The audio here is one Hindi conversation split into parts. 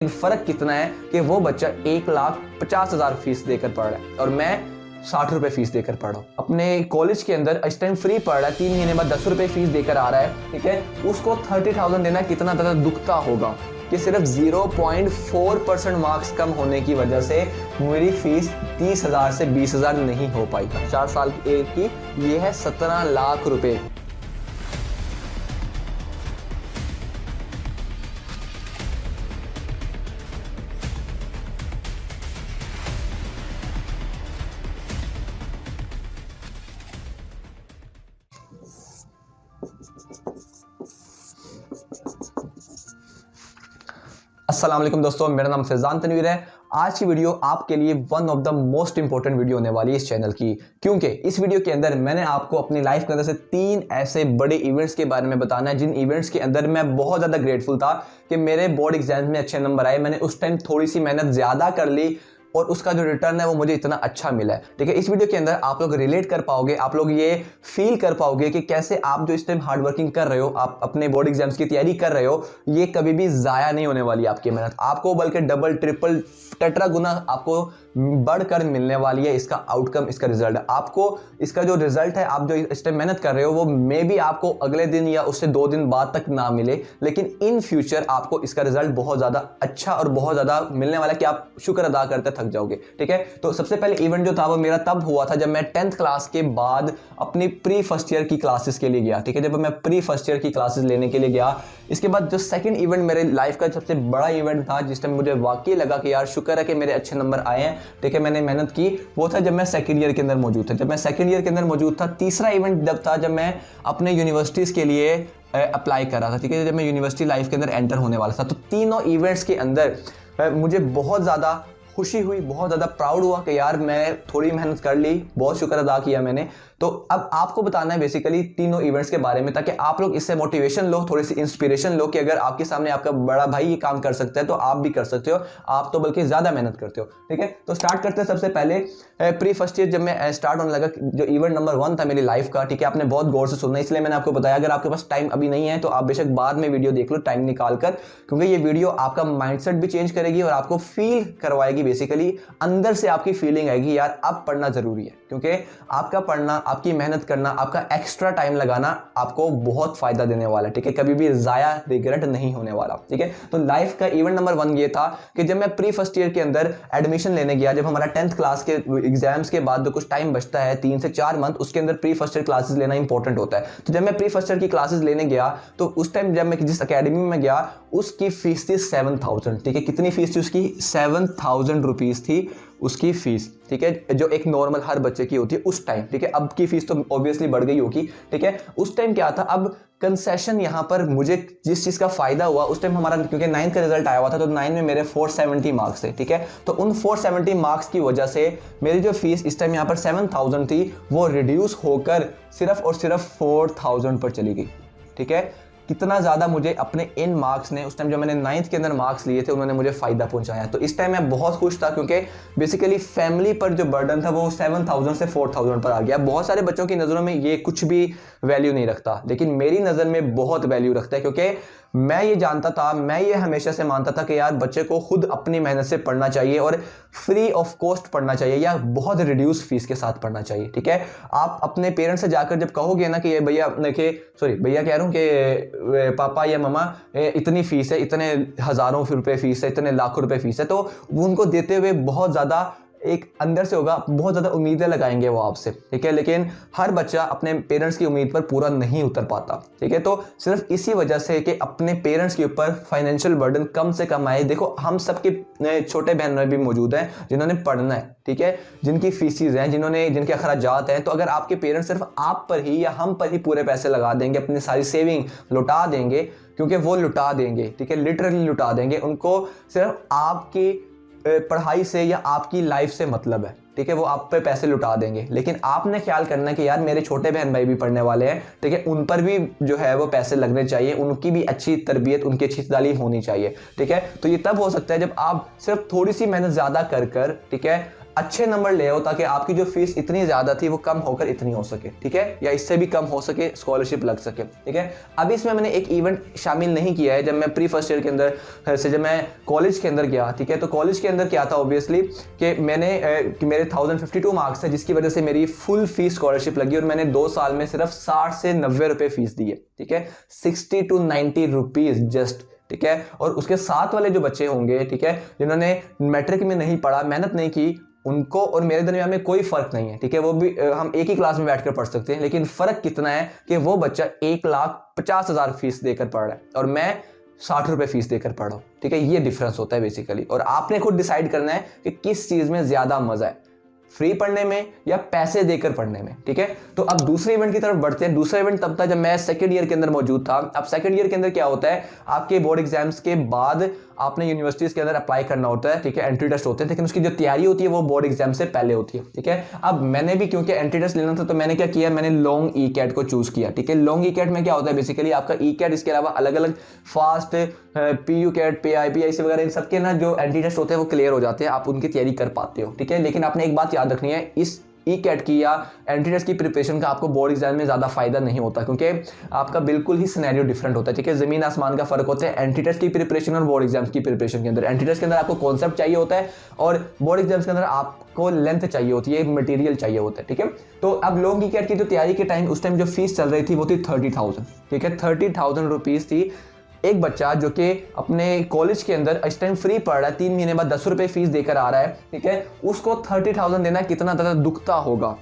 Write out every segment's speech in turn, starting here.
फर्क कितना है कि वो बच्चा 1,50,000 फीस देकर पढ़ रहा है और मैं 60 रुपए फीस देकर पढ़ रहा हूँ। अपने कॉलेज के अंदर इस टाइम फ्री पढ़ रहा है, 3 महीने बाद 10 रुपए फीस देकर आ रहा है, ठीक है। उसको 30,000 देना कितना ज़्यादा दुखता होगा कि सिर्फ 0.4% मार्क्स कम होने की वजह से मेरी फीस 30,000 से 20,000 नहीं हो पाई। 4 साल की ये है 17 लाख रुपए। अस्सलाम वालेकुम दोस्तों, मेरा नाम फैजान तनवीर है। आज की वीडियो आपके लिए one of the most important video होने वाली है इस चैनल की, क्योंकि इस वीडियो के अंदर मैंने आपको अपनी लाइफ के अंदर से 3 ऐसे बड़े इवेंट्स के बारे में बताना है जिन इवेंट्स के अंदर मैं बहुत ज़्यादा ग्रेटफुल था कि मेरे बोर्ड एग्जाम्स में अच्छे नंबर आए। मैंने उस टाइम थोड़ी सी मेहनत ज़्यादा कर ली और उसका जो रिटर्न है वो मुझे इतना अच्छा मिला है, ठीक है। इस वीडियो के अंदर आप लोग रिलेट कर पाओगे, आप लोग ये फील कर पाओगे कि कैसे आप जो इस टाइम हार्ड वर्किंग कर रहे हो, आप अपने बोर्ड एग्जाम्स की तैयारी कर रहे हो, ये कभी भी ज़ाया नहीं होने वाली आपकी मेहनत। आपको बल्कि डबल ट्रिपल टेट्रा गुना आपको बढ़कर मिलने वाली है इसका आउटकम, इसका रिजल्ट। आपको इसका जो रिजल्ट है, आप जो इस टाइम मेहनत कर रहे हो, वो मे बी आपको अगले दिन या उससे 2 दिन बाद तक ना मिले, लेकिन इन फ्यूचर आपको इसका रिजल्ट बहुत ज़्यादा अच्छा और बहुत ज़्यादा मिलने वाला है कि आप शुक्र अदा करते थक जाओगे, ठीक है। तो सबसे पहले इवेंट जो था वो मेरा तब हुआ था जब मैं 10th क्लास के बाद अपनी प्री फर्स्ट ईयर की क्लासेस के लिए गया, ठीक है। जब मैं प्री फर्स्ट ईयर की क्लासेस लेने के लिए गया, इसके बाद जो सेकंड इवेंट मेरे लाइफ का सबसे बड़ा इवेंट था जिस टाइम मुझे वाकई लगा कि यार शुक्र है कि मेरे अच्छे नंबर आए हैं, ठीक है, मैंने मेहनत की, वो था जब मैं सेकंड ईयर के अंदर मौजूद था। जब मैं सेकंड ईयर के अंदर मौजूद था, तीसरा इवेंट जब था जब मैं अपने यूनिवर्सिटीज़ के लिए अप्लाई कर रहा था, ठीक है, जब मैं यूनिवर्सिटी लाइफ के अंदर एंटर होने वाला था। तो तीनों इवेंट्स के अंदर मुझे बहुत ज़्यादा खुशी हुई, बहुत ज़्यादा प्राउड हुआ कि यार मैं थोड़ी मेहनत कर ली, बहुत शुक्र अदा किया मैंने। तो अब आपको बताना है बेसिकली तीनों इवेंट्स के बारे में, ताकि आप लोग इससे मोटिवेशन लो, थोड़ी सी इंस्पिरेशन लो कि अगर आपके सामने आपका बड़ा भाई ये काम कर सकता है तो आप भी कर सकते हो, आप तो बल्कि ज़्यादा मेहनत करते हो, ठीक है। तो स्टार्ट करते हैं सबसे पहले प्री फर्स्ट ईयर। जब मैं स्टार्ट होने लगा, जो इवेंट नंबर 1 था मेरी लाइफ का, ठीक है, आपने बहुत गौर से सुनना, इसलिए मैंने आपको बताया। अगर आपके पास टाइम अभी नहीं है तो आप बेशक बाद में वीडियो देख लो टाइम निकाल कर, क्योंकि ये वीडियो आपका माइंडसेट भी चेंज करेगी और आपको फील करवाएगी, बेसिकली अंदर से आपकी फीलिंग आएगी यार अब पढ़ना जरूरी है, क्योंकि आपका पढ़ना, आपकी मेहनत करना, आपका एक्स्ट्रा टाइम लगाना आपको बहुत फायदा देने वाला है, ठीक है, कभी भी जाया रिग्रेट नहीं होने वाला, ठीक है। तो लाइफ का इवेंट नंबर 1 ये था कि जब मैं प्री फर्स्ट ईयर के अंदर एडमिशन लेने गया, जब हमारा 10th क्लास के एग्जाम्स के बाद जो कुछ टाइम बचता है 3 से 4 मंथ, उसके अंदर प्री फर्स्ट ईयर क्लासेस लेना इंपॉर्टेंट होता है। तो जब मैं प्री फर्स्ट ईयर की क्लासेस लेने गया तो उस टाइम जब मैं जिस अकेडमी में गया उसकी फीस थी 7,000, ठीक है। कितनी फीस थी उसकी? 7,000 रुपीज़ थी उसकी फीस, ठीक है, जो एक नॉर्मल हर बच्चे की होती है उस टाइम, ठीक है। अब की फीस तो ऑब्वियसली बढ़ गई होगी, ठीक है। उस टाइम क्या था, अब कंसेशन यहाँ पर मुझे जिस चीज़ का फायदा हुआ उस टाइम, हमारा क्योंकि 9th का रिजल्ट आया हुआ था, तो 9 में मेरे 470 मार्क्स थे, ठीक है। तो उन 470 मार्क्स की वजह से मेरी जो फीस इस टाइम यहाँ पर 7,000 थी वो रिड्यूस होकर सिर्फ और सिर्फ 4,000 पर चली गई, ठीक है। कितना ज़्यादा मुझे अपने इन मार्क्स ने, उस टाइम जो मैंने 9th के अंदर मार्क्स लिए थे, उन्होंने मुझे फ़ायदा पहुंचाया। तो इस टाइम मैं बहुत खुश था, क्योंकि बेसिकली फैमिली पर जो बर्डन था वो 7,000 से 4,000 पर आ गया। बहुत सारे बच्चों की नज़रों में ये कुछ भी वैल्यू नहीं रखता, लेकिन मेरी नज़र में बहुत वैल्यू रखता है, क्योंकि मैं ये जानता था, मैं ये हमेशा से मानता था कि यार बच्चे को खुद अपनी मेहनत से पढ़ना चाहिए और फ्री ऑफ कॉस्ट पढ़ना चाहिए या बहुत रिड्यूस फीस के साथ पढ़ना चाहिए, ठीक है। आप अपने पेरेंट्स से जाकर जब कहोगे ना कि ये भैया, भैया कह रहा हूँ कि पापा या ममा इतनी फीस है, इतने हज़ारों रुपए फीस है, इतने लाखों रुपए फीस है, तो वो उनको देते हुए बहुत ज़्यादा एक अंदर से होगा, बहुत ज़्यादा उम्मीदें लगाएंगे वो आपसे, ठीक है। लेकिन हर बच्चा अपने पेरेंट्स की उम्मीद पर पूरा नहीं उतर पाता, ठीक है। तो सिर्फ इसी वजह से कि अपने पेरेंट्स के ऊपर फाइनेंशियल बर्डन कम से कम आए। देखो, हम सबके छोटे बहन भाई भी मौजूद हैं जिन्होंने पढ़ना है, ठीक है, जिनकी फीसिस हैं, जिनके अखराजात हैं। तो अगर आपके पेरेंट्स सिर्फ आप पर ही या हम पर ही पूरे पैसे लगा देंगे, अपनी सारी सेविंग लुटा देंगे, क्योंकि वो लुटा देंगे, ठीक है, लिटरली लुटा देंगे, उनको सिर्फ आपकी पढ़ाई से या आपकी लाइफ से मतलब है, ठीक है, वो आप पे पैसे लुटा देंगे। लेकिन आपने ख्याल करना है कि यार मेरे छोटे बहन भाई भी पढ़ने वाले हैं, ठीक है, उन पर भी जो है वो पैसे लगने चाहिए, उनकी भी अच्छी तरबियत, उनकी अच्छी तालीम होनी चाहिए, ठीक है। तो ये तब हो सकता है जब आप सिर्फ थोड़ी सी मेहनत ज़्यादा कर, ठीक है, अच्छे नंबर ले आओ ताकि आपकी जो फीस इतनी ज़्यादा थी वो कम होकर इतनी हो सके, ठीक है, या इससे भी कम हो सके, स्कॉलरशिप लग सके, ठीक है। अब इसमें मैंने एक इवेंट शामिल नहीं किया है। जब मैं प्री फर्स्ट ईयर के अंदर से जब मैं कॉलेज के अंदर गया, ठीक है, तो कॉलेज के अंदर क्या था ऑब्वियसली कि मेरे 1052 मार्क्स है, जिसकी वजह से मेरी फुल फीस स्कॉलरशिप लगी और मैंने 2 साल में सिर्फ 60 से 90 रुपये फीस दी है, ठीक है, 60 to 90 रुपीज जस्ट, ठीक है। और उसके साथ वाले जो बच्चे होंगे, ठीक है, जिन्होंने मैट्रिक में नहीं पढ़ा, मेहनत नहीं की, उनको और मेरे दरमियान में कोई फर्क नहीं है, ठीक है। वो भी हम एक ही क्लास में बैठकर पढ़ सकते हैं, लेकिन फर्क कितना है कि वो बच्चा 1,50,000 फीस देकर पढ़ रहा है और मैं 60 रुपए फीस देकर पढ़ रहा हूं, ठीक है। ये डिफरेंस होता है बेसिकली, और आपने खुद डिसाइड करना है कि किस चीज में ज्यादा मजा है, फ्री पढ़ने में या पैसे देकर पढ़ने में, ठीक है। तो अब दूसरे इवेंट की तरफ बढ़ते हैं। दूसरा इवेंट तब था जब मैं सेकंड ईयर के अंदर मौजूद था। अब सेकंड ईयर के अंदर क्या होता है, आपके बोर्ड एग्जाम्स के बाद आपने यूनिवर्सिटीज के अंदर अप्लाई करना होता है, ठीक है, एंट्री टेस्ट होते हैं, लेकिन उसकी जो तैयारी होती है वो बोर्ड एग्जाम से पहले होती है, ठीक है। अब मैंने भी क्योंकि एंट्री टेस्ट लेना था तो मैंने क्या किया, मैंने लॉन्ग ई कैट को चूज किया, ठीक है। लॉन्ग ई कैट में क्या होता है, बेसिकली आपका ई कैट, इसके अलावा अलग अलग फास्ट पीयू कैट, PIPIC वगैरह, इन सबके ना जो एंट्री टेस्ट होते हैं वो क्लियर हो जाते हैं, आप उनकी तैयारी कर पाते हो, ठीक है। लेकिन आपने एक बात याद रखनी है, इस ई कैट की या एंट्री टेस्ट की प्रिपरेशन का आपको बोर्ड एग्जाम में ज्यादा फायदा नहीं होता, क्योंकि आपका बिल्कुल ही सिनेरियो डिफरेंट होता है, ठीक है। जमीन आसमान का फर्क होता है एंट्री टेस्ट की प्रिपरेशन और बोर्ड एग्जाम्स की प्रिपरेशन के अंदर। एंट्री टेस्ट के अंदर आपको कॉन्सेप्ट चाहिए होता है और बोर्ड एग्जाम्स के अंदर आपको लेंथ चाहिए होती है, मटेरियल चाहिए होता है, ठीक है। तो अब लॉन्ग ई कैट की जो तैयारी के टाइम, उस टाइम जो फीस चल रही थी वो थी 30,000, ठीक है, 30,000 रुपीज थी। एक बच्चा जो कि अपने कॉलेज के अंदर इस टाइम फ्री पढ़ रहा है, 3 महीने बाद 10 रुपए फीस देकर आ रहा है, ठीक है, उसको 30,000 देना कितना ज़्यादा दुखता होगा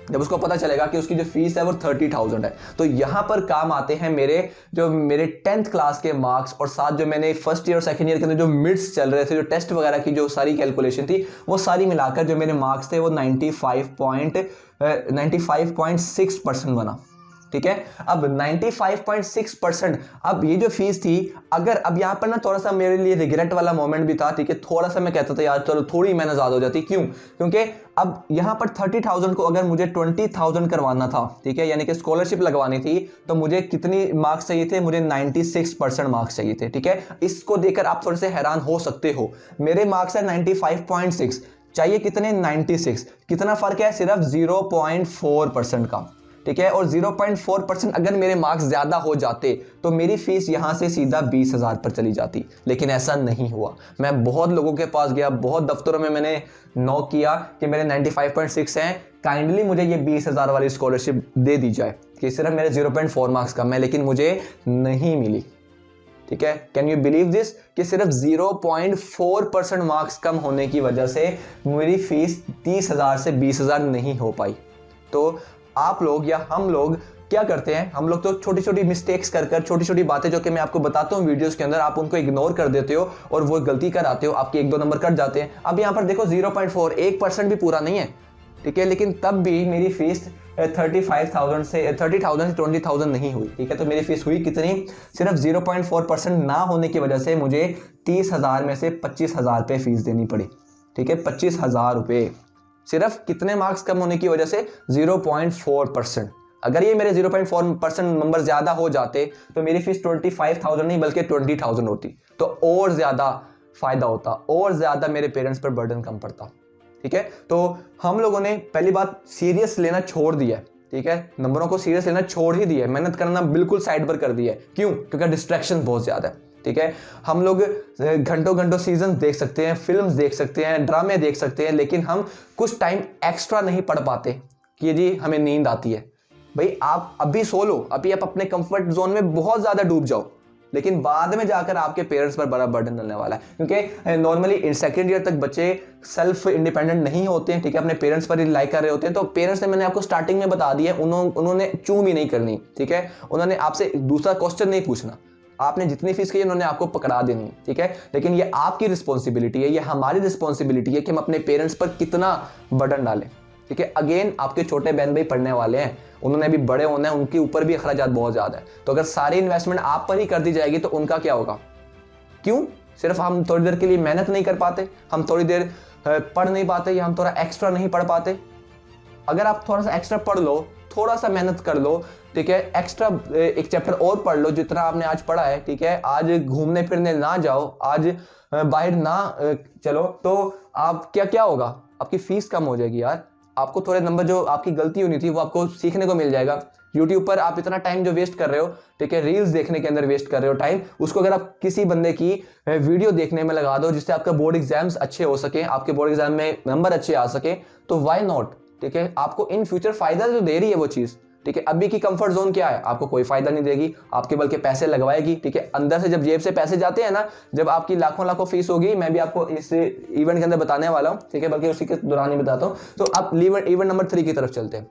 जब उसको पता चलेगा कि उसकी जो फीस है वो 30,000 है। तो यहां पर काम आते हैं मेरे 10th क्लास के मार्क्स, और साथ जो मैंने फर्स्ट ईयर और सेकंड ईयर के अंदर जो मिड्स चल रहे थे, जो टेस्ट वगैरह की जो सारी कैलकुलेशन थी, वो सारी मिलाकर जो मेरे मार्क्स थे वो 95.6% बना, ठीक है। अब 95.6%, अब ये जो फीस थी, अगर अब यहां पर ना थोड़ा सा मेरे लिए रिग्रेट वाला मोमेंट भी था, ठीक है, थोड़ा सा मैं कहता था यार चलो थोड़ी मेहनत ज्यादा हो जाती, क्यों, क्योंकि अब यहां पर 30,000 को अगर मुझे 20,000 करवाना था, ठीक है, यानी कि स्कॉलरशिप लगवानी थी, तो मुझे कितनी मार्क्स चाहिए थे, मुझे 96% मार्क्स चाहिए थे, ठीक है। इसको देखकर आप थोड़े से हैरान हो सकते हो, मेरे मार्क्स है 95.6, चाहिए कितने, 96, कितना फर्क है, सिर्फ 0.4% का, ठीक है। और 0.4% अगर मेरे मार्क्स ज्यादा हो जाते तो मेरी फीस यहां से सीधा 20,000 पर चली जाती, लेकिन ऐसा नहीं हुआ। मैं बहुत लोगों के पास गया, बहुत दफ्तरों में मैंने नॉक किया कि मेरे 95.6 हैं, काइंडली मुझे ये 20,000 वाली स्कॉलरशिप दे दी जाए, कि सिर्फ मेरे 0.4 मार्क्स कम है, लेकिन मुझे नहीं मिली, ठीक है। कैन यू बिलीव दिस, कि सिर्फ 0.4% मार्क्स कम होने की वजह से मेरी फीस 30,000 से 20,000 नहीं हो पाई। तो आप लोग या हम लोग क्या करते हैं, हम लोग तो छोटी छोटी मिस्टेक्स कर छोटी छोटी बातें जो कि मैं आपको बताता हूं वीडियोस के अंदर, आप उनको इग्नोर कर देते हो और वो गलती कर आते हो, आपके 1-2 नंबर कट जाते हैं। अब यहां पर देखो 0.4, 1% भी पूरा नहीं है, ठीक है, लेकिन तब भी मेरी फीस 30,000 से 20,000 नहीं हुई, ठीक है। तो मेरी फीस हुई कितनी, सिर्फ 0.4% ना होने की वजह से मुझे 30,000 में से 25,000 रुपये फीस देनी पड़ी, ठीक है, 25,000 रुपये, सिर्फ कितने मार्क्स कम होने की वजह से, 0.4%। अगर ये मेरे 0.4% नंबर ज्यादा हो जाते तो मेरी फीस 25,000 नहीं बल्कि 20,000 होती, तो और ज्यादा फायदा होता, और ज्यादा मेरे पेरेंट्स पर बर्डन कम पड़ता, ठीक है। तो हम लोगों ने पहली बात सीरियस लेना छोड़ दिया, ठीक है, नंबरों को सीरियस लेना छोड़ ही दिया, मेहनत करना बिल्कुल साइड पर कर दिया। क्यों, क्योंकि डिस्ट्रैक्शन बहुत ज्यादा है, ठीक है। हम लोग घंटों घंटों सीजन देख सकते हैं, फिल्म्स देख सकते हैं, ड्रामे देख सकते हैं, लेकिन हम कुछ टाइम एक्स्ट्रा नहीं पढ़ पाते कि जी हमें नींद आती है। भाई आप अभी सो लो, अभी आप अपने कंफर्ट जोन में बहुत ज्यादा डूब जाओ, लेकिन बाद में जाकर आपके पेरेंट्स पर बड़ा बर्डन डलने वाला है, क्योंकि नॉर्मली सेकंड ईयर तक बच्चे सेल्फ इंडिपेंडेंट नहीं होते हैं, ठीक है, अपने पेरेंट्स पर रिलाई कर रहे होते हैं। तो पेरेंट्स ने, मैंने आपको स्टार्टिंग में बता दिया, उन्होंने चूं भी नहीं करनी, ठीक है, उन्होंने आपसे दूसरा क्वेश्चन नहीं पूछना, आपने जितनी फीस की उन्होंने आपको पकड़ा देनी, ठीक है। लेकिन ये आपकी रिस्पॉन्सिबिलिटी है, ये हमारी रिस्पॉन्सिबिलिटी है कि हम अपने पेरेंट्स पर कितना बर्डन डालें, ठीक है। अगेन आपके छोटे बहन भाई पढ़ने वाले हैं, उन्होंने भी बड़े होना है, उनके ऊपर भी अखराजात बहुत ज्यादा है, तो अगर सारी इन्वेस्टमेंट आप पर ही कर दी जाएगी तो उनका क्या होगा। क्यों, सिर्फ हम थोड़ी देर के लिए मेहनत नहीं कर पाते, हम थोड़ी देर पढ़ नहीं पाते, या हम थोड़ा एक्स्ट्रा नहीं पढ़ पाते। अगर आप थोड़ा सा एक्स्ट्रा पढ़ लो, थोड़ा सा मेहनत कर लो, ठीक है, एक्स्ट्रा एक चैप्टर और पढ़ लो जितना आपने आज पढ़ा है, ठीक है, आज घूमने फिरने ना जाओ, आज बाहर ना चलो, तो आप क्या होगा, आपकी फीस कम हो जाएगी यार, आपको थोड़े नंबर जो आपकी गलती होनी थी वो आपको सीखने को मिल जाएगा। YouTube पर आप इतना टाइम जो वेस्ट कर रहे हो, ठीक है, रील्स देखने के अंदर वेस्ट कर रहे हो टाइम, उसको अगर आप किसी बंदे की वीडियो देखने में लगा दो जिससे आपका बोर्ड एग्जाम्स अच्छे हो सके, आपके बोर्ड एग्जाम में नंबर अच्छे आ सके, तो व्हाई नॉट, ठीक है, आपको इन फ्यूचर फायदा जो दे रही है वो चीज, ठीक है। अभी की कंफर्ट जोन क्या है, आपको कोई फायदा नहीं देगी, आपके बल्कि पैसे लगवाएगी, ठीक है, अंदर से जब जेब से पैसे जाते हैं ना, जब आपकी लाखों लाखों फीस होगी, मैं भी आपको इस इवेंट के अंदर बताने वाला हूं, ठीक है, बल्कि उसी के दौरान ही बताता हूं। तो अब इवेंट नंबर 3 की तरफ चलते हैं।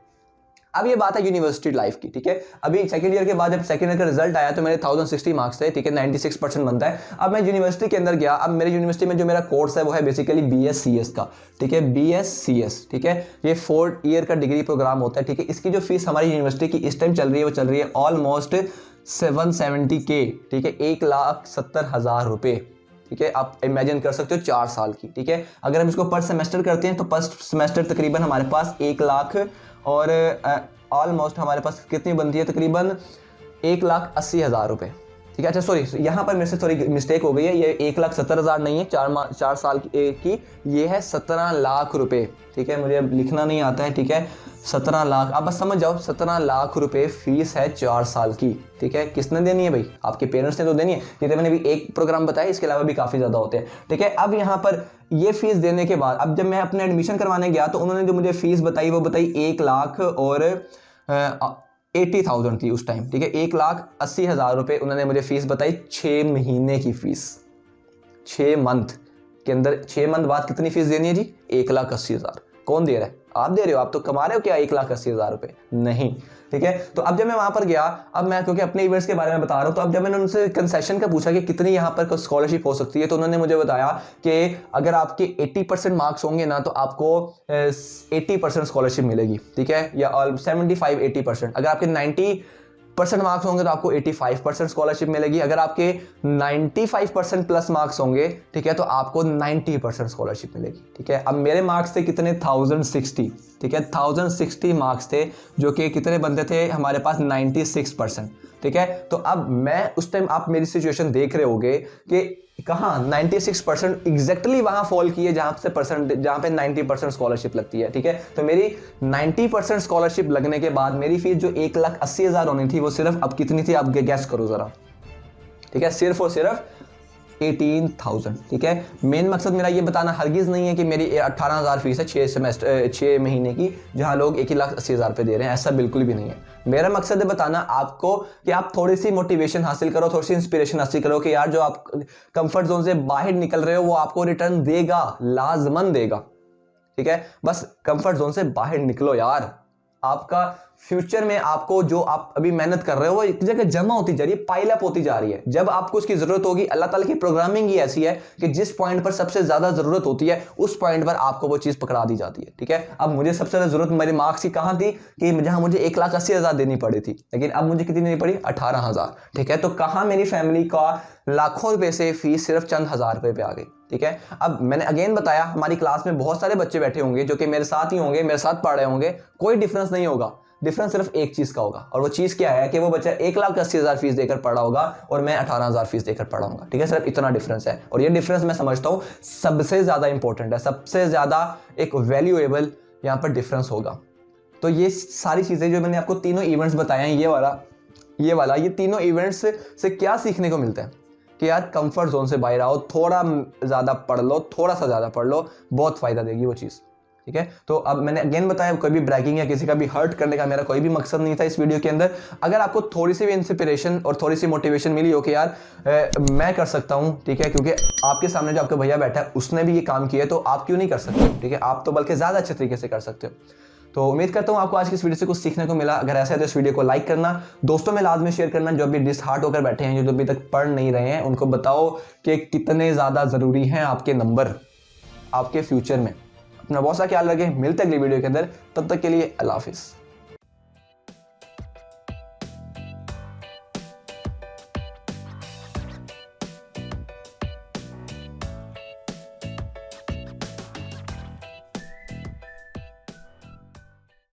अब ये बात है यूनिवर्सिटी लाइफ की, ठीक है। अभी सेकंड ईयर के बाद जब सेकंड ईयर का रिजल्ट आया तो मेरे 1060 मार्क्स थे, ठीक है, 96% बनता है। अब मैं यूनिवर्सिटी के अंदर गया, अब मेरे यूनिवर्सिटी में जो मेरा कोर्स है वो है बेसिकली BScs का, ठीक है, BScs, ठीक है, ये 4 ईयर का डिग्री प्रोग्राम होता है, ठीक है। इसकी जो फीस हमारी यूनिवर्सिटी की इस टाइम चल रही है वो चल रही है ऑलमोस्ट 770K, ठीक है, 1,70,000 रुपए, ठीक है। आप इमेजिन कर सकते हो 4 साल की, ठीक है। अगर हम इसको पर सेमेस्टर करते हैं तो पर सेमेस्टर तकरीबन हमारे पास 1 लाख और ऑलमोस्ट हमारे पास कितनी बनती है, तकरीबन 1,80,000 रुपए, ठीक है। अच्छा सॉरी, यहाँ पर मेरे से थोड़ी मिस्टेक हो गई है, ये 1,70,000 नहीं है, 4 साल की ये है 17 लाख रुपए, ठीक है, मुझे अब लिखना नहीं आता है, ठीक है, 17 लाख, आप बस समझ जाओ 17 लाख रुपए फीस है 4 साल की, ठीक है। किसने देनी है भाई, आपके पेरेंट्स ने तो देनी है। ये तो मैंने भी एक प्रोग्राम बताया, इसके अलावा भी काफ़ी ज़्यादा होते हैं, ठीक है। अब यहाँ पर ये फीस देने के बाद अब जब मैं अपने एडमिशन करवाने गया तो उन्होंने जो मुझे फीस बताई वो बताई 1,80,000 थी उस टाइम, ठीक है, 1,80,000 रुपये उन्होंने मुझे फीस बताई, 6 महीने की फीस, 6 मंथ के अंदर, 6 मंथ बाद कितनी फीस देनी है जी, 1,80,000। कौन दे रहा है, आप दे रहे हो, आप तो कमा रहे हो क्या 1,80,000 रुपए, नहीं, ठीक है। तो अब जब मैं वहां पर गया, अब मैं क्योंकि अपने इवेंट्स के बारे में बता रहा हूं, तो अब जब मैंने उनसे कंसेशन का पूछा कि कितनी यहाँ पर स्कॉलरशिप हो सकती है, तो उन्होंने मुझे बताया कि अगर आपके 80% मार्क्स होंगे ना तो आपको 80% स्कॉलरशिप मिलेगी, ठीक है, या 75-80%। अगर आपके 90% मार्क्स होंगे तो आपको 85% स्कॉलरशिप मिलेगी। अगर आपके 95% प्लस मार्क्स होंगे, ठीक है, तो आपको 90% स्कॉलरशिप मिलेगी, ठीक है। अब मेरे मार्क्स थे कितने, 1060, ठीक है, 1060 मार्क्स थे, जो कि कितने बनते थे हमारे पास, 96%, ठीक है। तो अब मैं उस टाइम, आप मेरी सिचुएशन देख रहे होगे कि कहाँ 96% एग्जैक्टली वहां फॉल किए जहां पे 90% स्कॉलरशिप लगती है, ठीक है। तो मेरी 90% स्कॉलरशिप लगने के बाद मेरी फीस जो 1,80,000 होनी थी वो सिर्फ अब कितनी थी, आप गैस करो जरा, ठीक है, सिर्फ और सिर्फ 18,000, ठीक है। मेन मकसद मेरा ये बताना हरगिज नहीं है कि मेरी 18,000 फीस है 6 महीने की, जहां लोग 1,80,000 रुपये दे रहे हैं, ऐसा बिल्कुल भी नहीं है। मेरा मकसद है बताना आपको कि आप थोड़ी सी मोटिवेशन हासिल करो, थोड़ी सी इंस्पिरेशन हासिल करो कि यार जो आप कंफर्ट जोन से बाहर निकल रहे हो वो आपको रिटर्न देगा, लाजमन देगा, ठीक है। बस कंफर्ट जोन से बाहर निकलो यार, आपका फ्यूचर में आपको जो आप अभी मेहनत कर रहे हो वो एक जगह जमा होती जा रही है, पाइल अप होती जा रही है। जब आपको उसकी जरूरत होगी, अल्लाह ताला की प्रोग्रामिंग ही ऐसी है कि जिस पॉइंट पर सबसे ज्यादा जरूरत होती है उस पॉइंट पर आपको वो चीज पकड़ा दी जाती है, ठीक है। अब मुझे सबसे ज्यादा जरूरत मेरे मार्क्स की कहां थी कि जहां मुझे 1,80,000 देनी पड़ी थी, लेकिन अब मुझे कितनी देनी पड़ी, 18,000, ठीक है। तो कहां मेरी फैमिली का लाखों रुपए से फीस सिर्फ चंद हजार रुपए पे आ गई, ठीक है। अब मैंने अगेन बताया, हमारी क्लास में बहुत सारे बच्चे बैठे होंगे जो कि मेरे साथ ही होंगे, मेरे साथ पढ़ रहे होंगे, कोई डिफरेंस नहीं होगा, डिफरेंस सिर्फ एक चीज का होगा, और वो चीज क्या है कि वो बच्चा 1,80,000 फीस देकर पढ़ा होगा और मैं 18,000 फीस देकर पढ़ा होगा, ठीक है। सिर्फ इतना डिफरेंस है, और ये डिफरेंस मैं समझता हूं सबसे ज्यादा इंपॉर्टेंट है, सबसे ज्यादा एक वैल्यूएबल यहां पर डिफरेंस होगा। तो ये सारी चीजें जो मैंने आपको तीनों इवेंट्स बताए हैं, ये तीनों इवेंट्स से क्या सीखने को मिलता है कि यार कंफर्ट जोन से बाहर आओ, थोड़ा ज्यादा पढ़ लो, थोड़ा सा ज्यादा पढ़ लो, बहुत फायदा देगी वो चीज, ठीक है। तो अब मैंने अगेन बताया, कोई भी ब्रैगिंग या किसी का भी हर्ट करने का मेरा कोई भी मकसद नहीं था इस वीडियो के अंदर। अगर आपको थोड़ी सी भी इंस्पिरेशन और थोड़ी सी मोटिवेशन मिली हो कि यार मैं कर सकता हूं, ठीक है, क्योंकि आपके सामने जो आपका भैया बैठा है उसने भी ये काम किया है, तो आप क्यों नहीं कर सकते, ठीक है। आप तो बल्कि ज्यादा अच्छे तरीके से कर सकते हो। तो उम्मीद करता हूं आपको आज की इस वीडियो से कुछ सीखने को मिला। अगर ऐसा है तो इस वीडियो को लाइक करना, दोस्तों में लाजमी शेयर करना, जो अभी डिसहार्ट होकर बैठे हैं, जो अभी तक पढ़ नहीं रहे हैं, उनको बताओ कि कितने ज़्यादा ज़रूरी हैं आपके नंबर आपके फ्यूचर में। अपना बहुत सा ख्याल रखें, मिलते हैं अगली वीडियो के अंदर, तब तक के लिए अल्लाह हाफिज़।